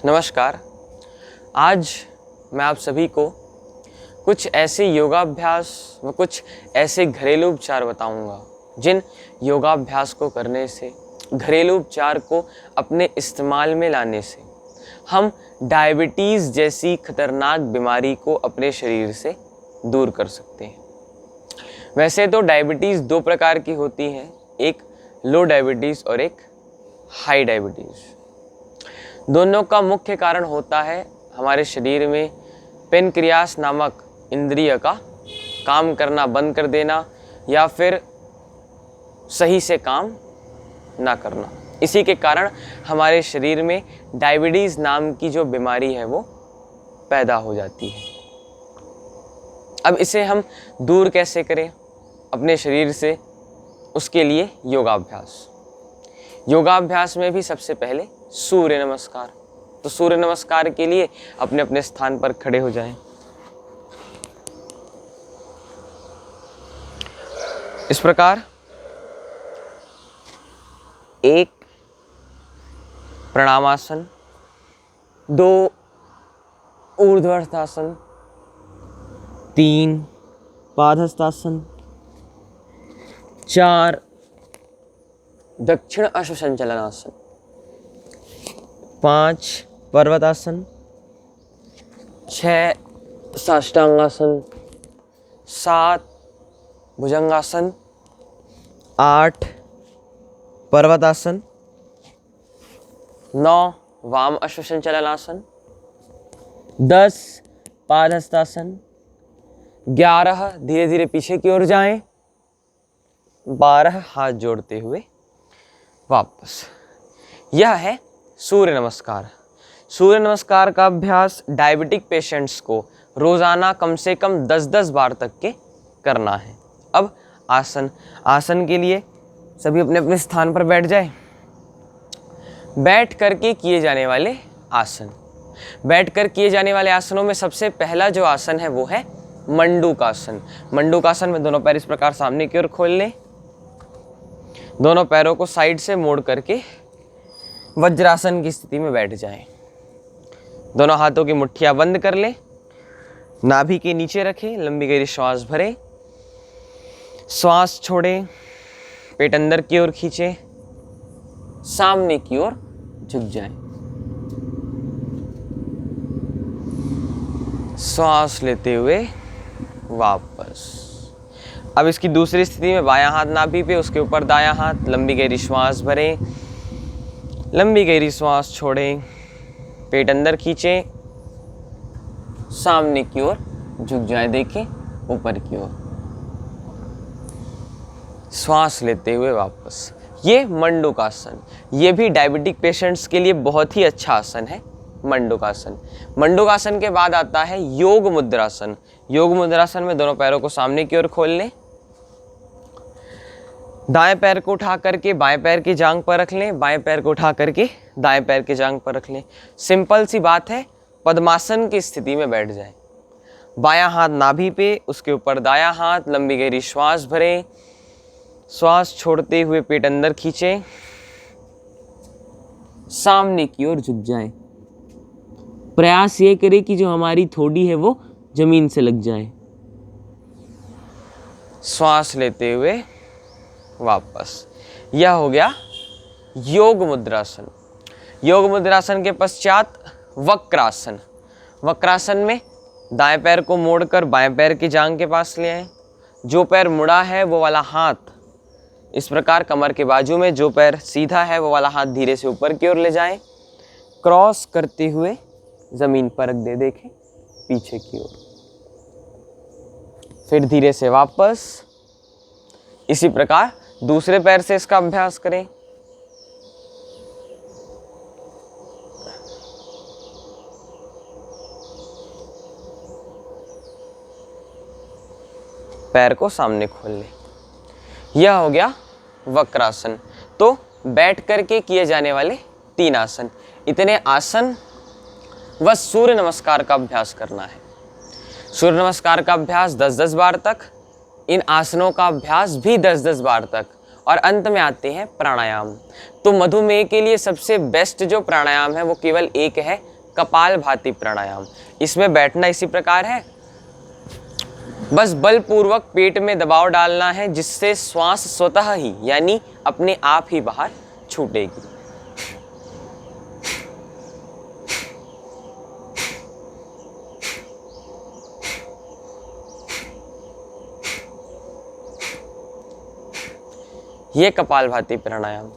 नमस्कार। आज मैं आप सभी को कुछ ऐसे योगाभ्यास व कुछ ऐसे घरेलू उपचार बताऊंगा जिन योगाभ्यास को करने से, घरेलू उपचार को अपने इस्तेमाल में लाने से हम डायबिटीज़ जैसी खतरनाक बीमारी को अपने शरीर से दूर कर सकते हैं। वैसे तो डायबिटीज़ दो प्रकार की होती हैं, एक लो डायबिटीज़ और एक हाई डायबिटीज़। दोनों का मुख्य कारण होता है हमारे शरीर में पेनक्रियास नामक इंद्रिय का काम करना बंद कर देना या फिर सही से काम ना करना। इसी के कारण हमारे शरीर में डायबिटीज़ नाम की जो बीमारी है वो पैदा हो जाती है। अब इसे हम दूर कैसे करें अपने शरीर से? उसके लिए योगाभ्यास में भी सबसे पहले सूर्य नमस्कार। तो सूर्य नमस्कार के लिए अपने अपने स्थान पर खड़े हो जाएं। इस प्रकार एक प्रणामासन, दो ऊर्ध्वस्थासन, तीन पादहस्तासन, चार दक्षिण अश्वसंचलनासन, पाँच पर्वतासन, छः साष्टांगासन, सात भुजंगासन, आठ पर्वतासन, नौ वाम अश्वसंचलनासन, 10 पादहस्तासन, 11 धीरे धीरे पीछे की ओर जाएं, 12 हाथ जोड़ते हुए वापस। यह है सूर्य नमस्कार। सूर्य नमस्कार का अभ्यास डायबिटिक पेशेंट्स को रोज़ाना कम से कम 10-10 बार तक के करना है। अब आसन के लिए सभी अपने अपने स्थान पर बैठ जाएं। बैठ करके किए जाने वाले आसन, बैठकर किए जाने वाले आसनों में सबसे पहला जो आसन है वो है मंडूकासन। मंडूकासन में दोनों पैर इस प्रकार सामने की ओर खोल लें, दोनों पैरों को साइड से मोड़ करके वज्रासन की स्थिति में बैठ जाएं। दोनों हाथों की मुट्ठियां बंद कर लें, नाभि के नीचे रखें, लंबी गहरी श्वास भरें, श्वास छोड़ें, पेट अंदर की ओर खींचें, सामने की ओर झुक जाएं। श्वास लेते हुए वापस। अब इसकी दूसरी स्थिति में बायां हाथ नाभि पे, उसके ऊपर दायां हाथ, लंबी गहरी श्वास भरें, लंबी गहरी श्वास छोड़ें, पेट अंदर खींचें, सामने की ओर झुक जाएं, देखें ऊपर की ओर। श्वास लेते हुए वापस। ये मंडूकासन, ये भी डायबिटिक पेशेंट्स के लिए बहुत ही अच्छा आसन है मंडूकासन। मंडूकासन के बाद आता है योग मुद्रासन। योग मुद्रासन में दोनों पैरों को सामने की ओर खोल लें, दाएं पैर को उठा करके बाएं पैर की जांघ पर रख लें, बाएं पैर को उठा करके दाएं पैर की जांघ पर रख लें। सिंपल सी बात है, पद्मासन की स्थिति में बैठ जाएं। बायां हाथ नाभि पे, उसके ऊपर दायां हाथ, लंबी गहरी श्वास भरें, श्वास छोड़ते हुए पेट अंदर खींचें, सामने की ओर झुक जाएं। प्रयास ये करें कि जो हमारी थोड़ी है वो जमीन से लग जाए। श्वास लेते हुए वापस। यह हो गया योग मुद्रासन। योग मुद्रासन के पश्चात वक्रासन। वक्रासन में दाएं पैर को मोड़कर बाएं पैर की जांघ के पास ले आएं। जो पैर मुड़ा है वो वाला हाथ इस प्रकार कमर के बाजू में, जो पैर सीधा है वो वाला हाथ धीरे से ऊपर की ओर ले जाएं। क्रॉस करते हुए जमीन पर रख दे, देखें पीछे की ओर। फिर धीरे से वापस। इसी प्रकार दूसरे पैर से इसका अभ्यास करें। पैर को सामने खोल लें। यह हो गया वक्रासन। तो बैठ करके किए जाने वाले 3 आसन। इतने आसन व सूर्य नमस्कार का अभ्यास करना है। सूर्य नमस्कार का अभ्यास 10-10 बार तक, इन आसनों का अभ्यास भी 10-10 बार तक, और अंत में आते हैं प्राणायाम। तो मधुमेह के लिए सबसे बेस्ट जो प्राणायाम है वो केवल एक है, कपालभाति प्राणायाम। इसमें बैठना इसी प्रकार है, बस बलपूर्वक पेट में दबाव डालना है, जिससे श्वास स्वतः ही यानी अपने आप ही बाहर छूटेगी। ये कपालभाति प्राणायाम।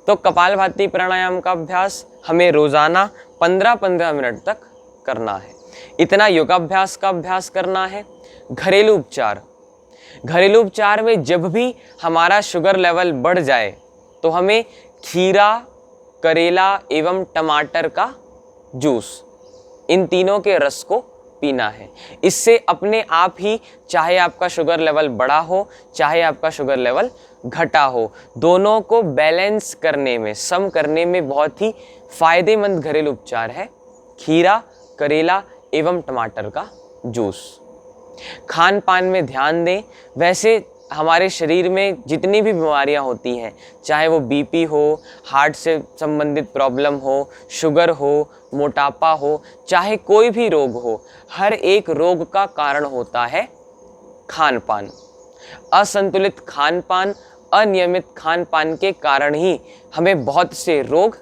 तो कपालभाति प्राणायाम का अभ्यास हमें रोजाना 15-15 मिनट तक करना है। इतना योगाभ्यास का अभ्यास करना है। घरेलू उपचार, घरेलू उपचार में जब भी हमारा शुगर लेवल बढ़ जाए तो हमें खीरा, करेला एवं टमाटर का जूस, इन तीनों के रस को पीना है। इससे अपने आप ही, चाहे आपका शुगर लेवल बढ़ा हो चाहे आपका शुगर लेवल घटा हो, दोनों को बैलेंस करने में, सम करने में बहुत ही फायदेमंद घरेलू उपचार है खीरा, करेला एवं टमाटर का जूस। खान पान में ध्यान दें। वैसे हमारे शरीर में जितनी भी बीमारियां होती हैं, चाहे वो बीपी हो, हार्ट से संबंधित प्रॉब्लम हो, शुगर हो, मोटापा हो, चाहे कोई भी रोग हो, हर एक रोग का कारण होता है खान पान। असंतुलित खान पान, अनियमित खान पान के कारण ही हमें बहुत से रोग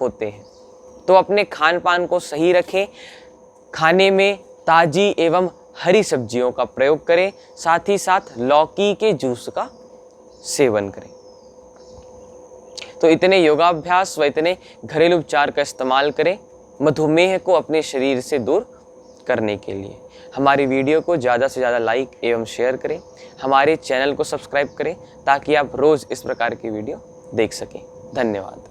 होते हैं। तो अपने खान पान को सही रखें, खाने में ताजी एवं हरी सब्जियों का प्रयोग करें, साथ ही साथ लौकी के जूस का सेवन करें। तो इतने योगाभ्यास व इतने घरेलू उपचार का इस्तेमाल करें मधुमेह को अपने शरीर से दूर करने के लिए। हमारी वीडियो को ज़्यादा से ज़्यादा लाइक एवं शेयर करें। हमारे चैनल को सब्सक्राइब करें ताकि आप रोज़ इस प्रकार की वीडियो देख सकें। धन्यवाद।